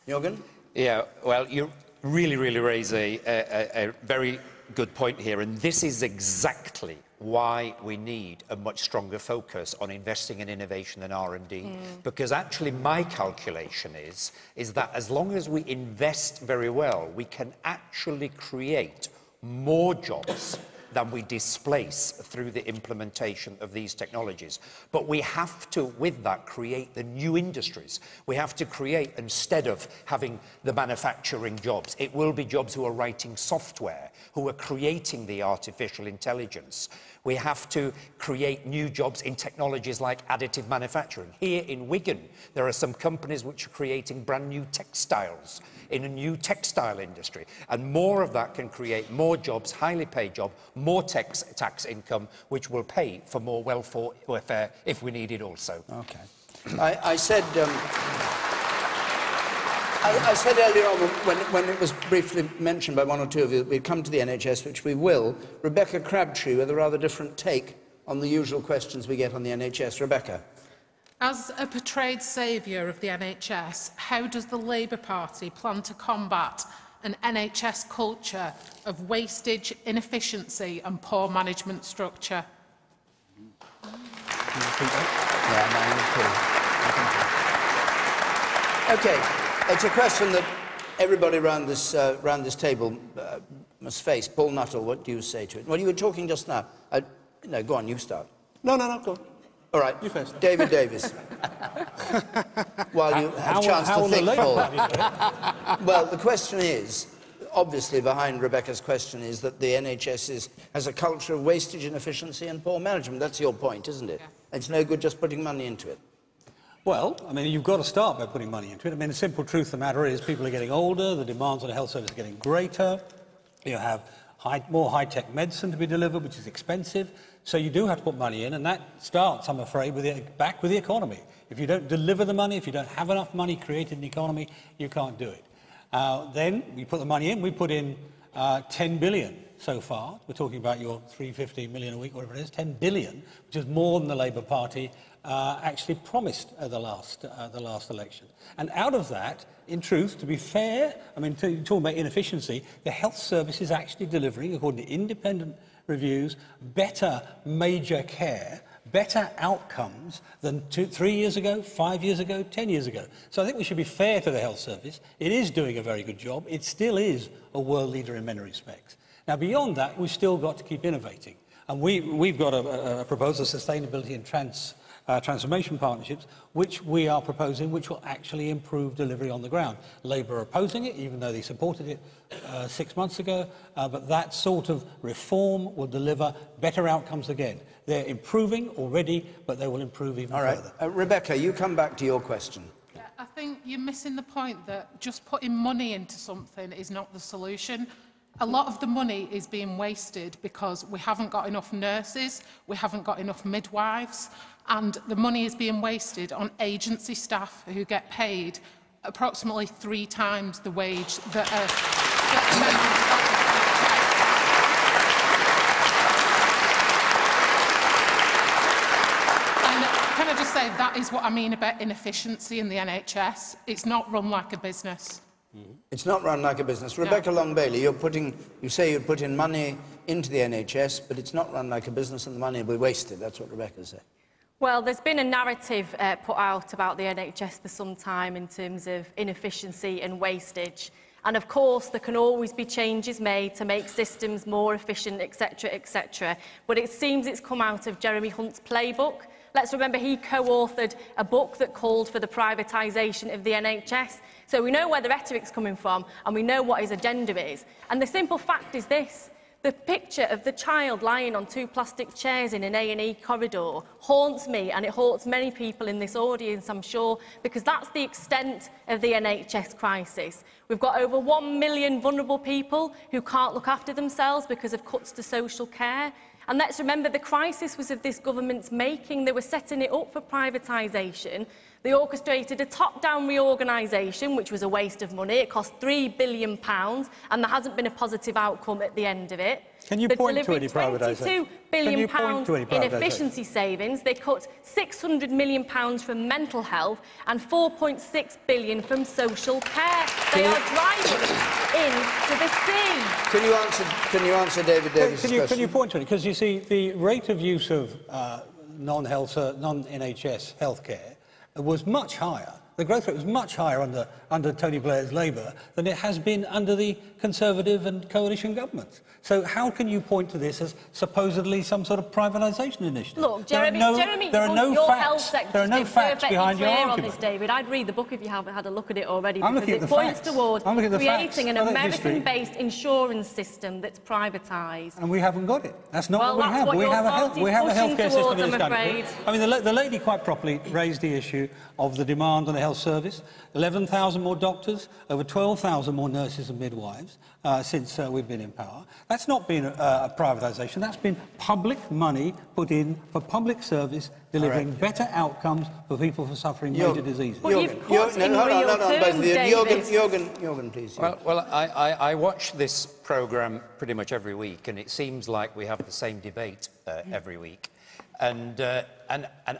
Jürgen? Yeah, well, you really raise a very good point here, and this is exactly why we need a much stronger focus on investing in innovation and R&D. Because actually my calculation is that as long as we invest very well, we can actually create more jobs than we displace through the implementation of these technologies. But we have to, with that, create the new industries. We have to create, instead of having the manufacturing jobs, it will be jobs who are writing software, who are creating the artificial intelligence. We have to create new jobs in technologies like additive manufacturing. Here in Wigan, there are some companies which are creating brand new textiles in a new textile industry. And more of that can create more jobs, highly paid jobs, more tax income, which will pay for more welfare if we need it also. Okay. I said I said earlier on, when it was briefly mentioned by one or two of you, that we'd come to the NHS, which we will. Rebecca Crabtree with a rather different take on the usual questions we get on the NHS. Rebecca. As a portrayed saviour of the NHS, how does the Labour Party plan to combat an NHS culture of wastage, inefficiency and poor management structure? Okay, it's a question that everybody round this table must face. Paul Nuttall, what do you say to it? Well, you were talking just now. No, go on, you start. No, go on. All right, you first. David Davis. While you have a chance to think, Paul. Well, the question is, obviously behind Rebecca's question is that the NHS has a culture of wastage, inefficiency and poor management. That's your point, isn't it? Yeah. It's no good just putting money into it. Well, I mean, you've got to start by putting money into it. I mean, the simple truth of the matter is people are getting older, the demands on the health service are getting greater, you have more high-tech medicine to be delivered, which is expensive, so you do have to put money in, and that starts, I'm afraid, back with the economy. If you don't deliver the money, if you don't have enough money created in the economy, you can't do it. Then we put the money in. We put in 10 billion so far. We're talking about your 350 million a week, whatever it is, 10 billion, which is more than the Labour Party actually promised at the last election. And out of that, in truth, to be fair, I mean, talking about inefficiency, the health service is actually delivering, according to independent reviews, better major care, better outcomes than 3 years ago, 5 years ago, 10 years ago. So I think we should be fair to the health service. It is doing a very good job. It still is a world leader in many respects. Now, beyond that, we've still got to keep innovating. And we've got a proposal, sustainability and transformation partnerships, which we are proposing, which will actually improve delivery on the ground. Labour are opposing it, even though they supported it 6 months ago, but that sort of reform will deliver better outcomes again. They're improving already, but they will improve even further. Rebecca, you come back to your question. Yeah, I think you're missing the point that just putting money into something is not the solution. A lot of the money is being wasted because we haven't got enough nurses, we haven't got enough midwives, and the money is being wasted on agency staff who get paid approximately 3 times the wage that Can I just say that is what I mean about inefficiency in the NHS. It's not run like a business. It's not run like a business. Rebecca Long-Bailey, you say you'd put in money into the NHS, but it's not run like a business and the money will be wasted. That's what Rebecca said. Well, there's been a narrative put out about the NHS for some time in terms of inefficiency and wastage. And of course, there can always be changes made to make systems more efficient, etc., etc. But it seems it's come out of Jeremy Hunt's playbook. Let's remember he co-authored a book that called for the privatisation of the NHS. So we know where the rhetoric's coming from and we know what his agenda is. And the simple fact is this. The picture of the child lying on 2 plastic chairs in an A&E corridor haunts me, and it haunts many people in this audience, I'm sure, because that's the extent of the NHS crisis. We've got over 1 million vulnerable people who can't look after themselves because of cuts to social care. And let's remember the crisis was of this government's making. They were setting it up for privatisation. They orchestrated a top-down reorganisation, which was a waste of money. It cost £3 billion, and there hasn't been a positive outcome at the end of it. Can you point to any privatisation? £22 billion in efficiency savings. They cut £600 million from mental health and £4.6 billion from social care. They are driving into the sea. Can you answer David Davis' question? Can you point to it? Because you see, the rate of use of non-NHS healthcare was much higher. The growth rate was much higher under Tony Blair's Labour than it has been under the Conservative and coalition governments. So how can you point to this as supposedly some sort of privatisation initiative? Look, Jeremy, there are no your facts. health sector's There are no been facts behind your clear argument. on this, David. I'd read the book if you haven't had a look at it already, I'm because looking at it the points facts. towards I'm looking at the creating an facts, not history. American-based insurance system that's privatised. And we haven't got it. That's not Well, what we that's have. what We your have a party's healthcare pushing system towards, in this I'm country. afraid. I mean, the lady quite properly raised the issue of the demand on the health service, 11,000 more doctors, over 12,000 more nurses and midwives since we've been in power. That's not been a privatisation, that's been public money put in for public service, delivering better outcomes for people for suffering major diseases. Jürgen, please. Well, I watch this programme pretty much every week, and it seems like we have the same debate every week. And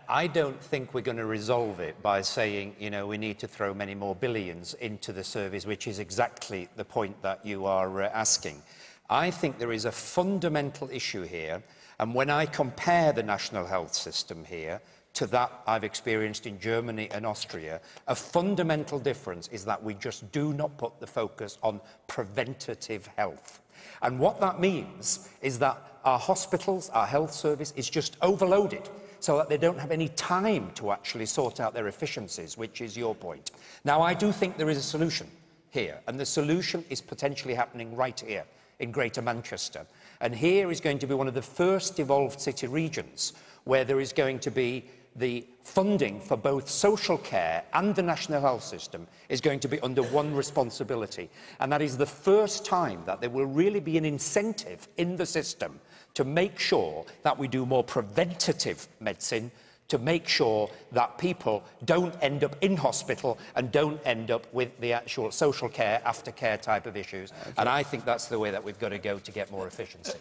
I don't think we're going to resolve it by saying, you know, we need to throw many more billions into the service, which is exactly the point that you are asking. I think there is a fundamental issue here, and when I compare the national health system here to that I've experienced in Germany and Austria, a fundamental difference is that we just do not put the focus on preventative health. And what that means is that our hospitals, our health service is just overloaded so that they don't have any time to actually sort out their efficiencies, which is your point. Now, I do think there is a solution here, and the solution is potentially happening right here in Greater Manchester. And here is going to be one of the first devolved city regions where there is going to be the funding for both social care and the national health system is going to be under one responsibility. And that is the first time that there will really be an incentive in the system to make sure that we do more preventative medicine, to make sure that people don't end up in hospital and don't end up with the actual social care, aftercare type of issues. Okay. And I think that's the way that we've got to go to get more efficiency.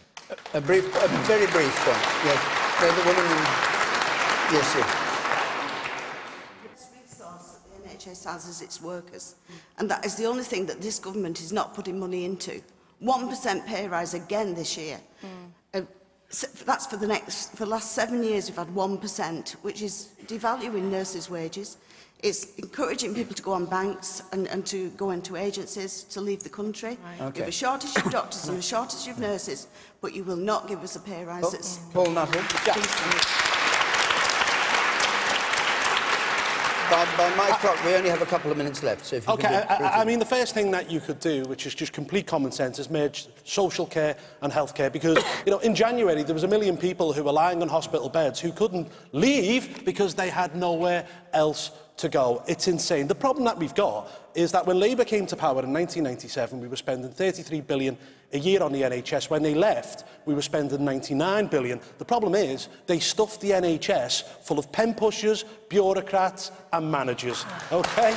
A very brief point. Yes. The woman in... Yes, sir. The NHS has as its workers, and that is the only thing that this government is not putting money into. 1% pay rise again this year. That's for the last 7 years we've had 1%, which is devaluing nurses' wages. It's encouraging people to go on banks and to go into agencies to leave the country. Right. Okay. You have a shortage of doctors and a shortage of nurses, but you will not give us a pay rise. That's Paul Nuttall. By my clock, we only have a couple of minutes left. So if you I mean, the first thing that you could do, which is just complete common sense, is merge social care and healthcare. Because, you know, in January, there was 1 million people who were lying on hospital beds who couldn't leave because they had nowhere else to go. It's insane. The problem that we've got is that when Labour came to power in 1997, we were spending 33 billion a year on the NHS. When they left, we were spending 99 billion. The problem is they stuffed the NHS full of pen pushers, bureaucrats and managers. OK?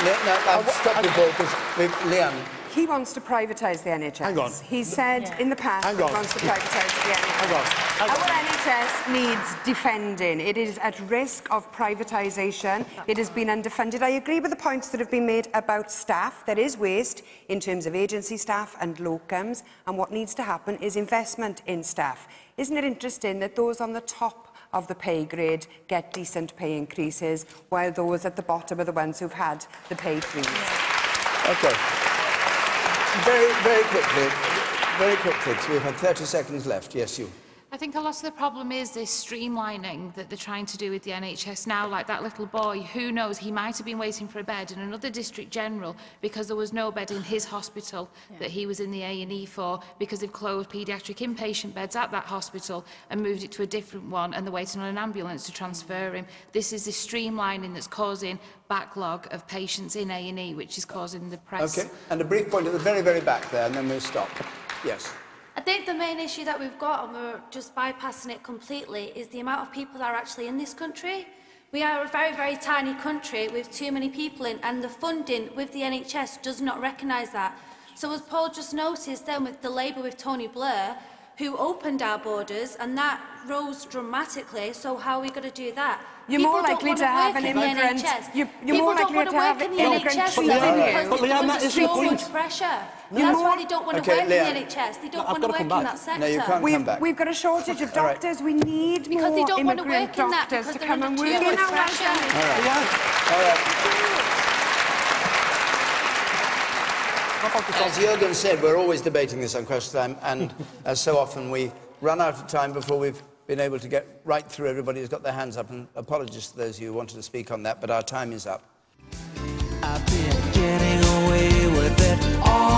Leanne, stop the ball, because Leanne. He wants to privatise the NHS. Hang on. He said in the past he wants to privatise the NHS. Our NHS needs defending. It is at risk of privatisation. It has been underfunded. I agree with the points that have been made about staff. There is waste in terms of agency staff and locums, and what needs to happen is investment in staff. Isn't it interesting that those on the top of the pay grade get decent pay increases, while those at the bottom are the ones who've had the pay freeze? OK. Very quickly, because we've had 30 seconds left. Yes, you. I think a lot of the problem is this streamlining that they're trying to do with the NHS now. Like that little boy, who knows, he might have been waiting for a bed in another district general because there was no bed in his hospital that he was in the A&E for, because they've closed paediatric inpatient beds at that hospital and moved it to a different one, and they're waiting on an ambulance to transfer him. This is the streamlining that's causing backlog of patients in A&E, which is causing the press. OK, and a brief point at the very back there, and then we'll stop. Yes. I think the main issue that we've got, and we're just bypassing it completely, is the amount of people that are actually in this country. We are a very tiny country with too many people in, and the funding with the NHS does not recognise that. So as Paul just noticed then with the Labour with Tony Blair, who opened our borders, and that rose dramatically, so how are we going to do that? You're more likely to have an immigrant. You're more likely to have an immigrant living here. But Leanne, that is your point. So much pressure. That's why they don't want to work in the NHS. They don't want to work in that sector. No, you can't come back. We've got a shortage of doctors. We need more immigrant doctors to come and work in our As Jürgen said, we're always debating this on Question Time, and as so often we run out of time before we've been able to get right through everybody who's got their hands up, and apologies to those of you who wanted to speak on that, but our time is up. I've been getting away with it all.